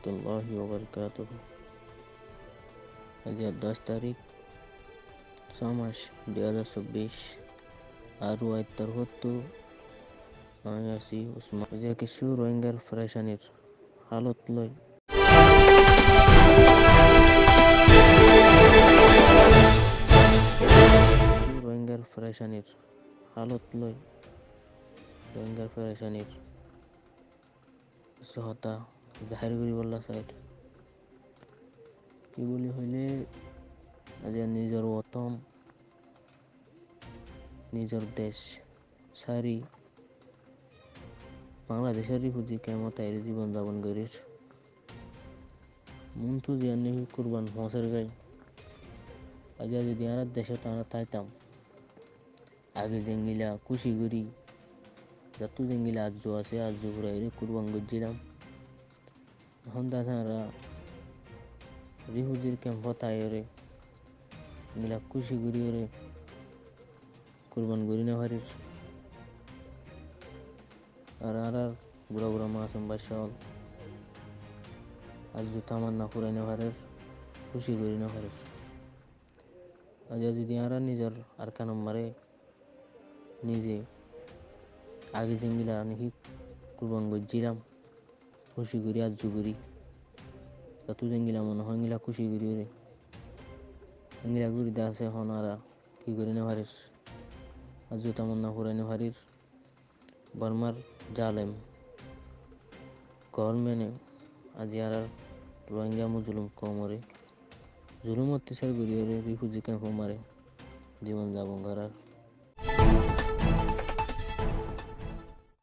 রহমতুল্লাহি ওয়া বারাকাতুহু। আজ 10 তারিখ 6 মাস 2024 আর ওয়াইতার হতো আমি আছি উসমান যে কিছু রোহিঙ্গার ফ্রেশানির হালত লই রোহিঙ্গার ফ্রেশানির হালত লই রোহিঙ্গার ফ্রেশানির সহতা জাহির করি বললা সাইড কি বলি হইলে আজ নিজের ওতন নিজের দেশ সারি বাংলাদেশের রিফিউজি কেমন তাই জীবন যাপন করিস মুন্তু জিয়ানি কুরবান হসের গাই আজ যদি আর দেশে তারা তাইতাম আগে জেঙ্গিলা খুশি করি যত জেঙ্গিলা আজ আছে আজ পুরা কুরবান করছিলাম এখন তাছাড়া রিফিউজির ক্যাম্প তাই রে গিলা খুশি করি রে কুরবান করি না পারিস আর বুড়া বুড়া মাছ বাসল আজ জুতা আমার না ফুরাই না পারে খুশি করি না পারে আজ যদি আর নিজের আর কেন মারে নিজে আগে যেগুলা নাকি কুরবান করছিলাম খুশি করি আজ করি তত যেগুলা মনে হয় গিলা খুশি করি রে গিলা ঘুরিতে আছে এখন আর কি করি না পারিস আজ জুতা আমার না ফুরাই না পারিস বর্মার জালেম গভর্নমেন্টে আজ আর রোহিঙ্গা জুলুম কমরে জুলুম অত্যাচার করিয়ে রিফিউজি ক্যাম্প মারে জীবন যাপন করার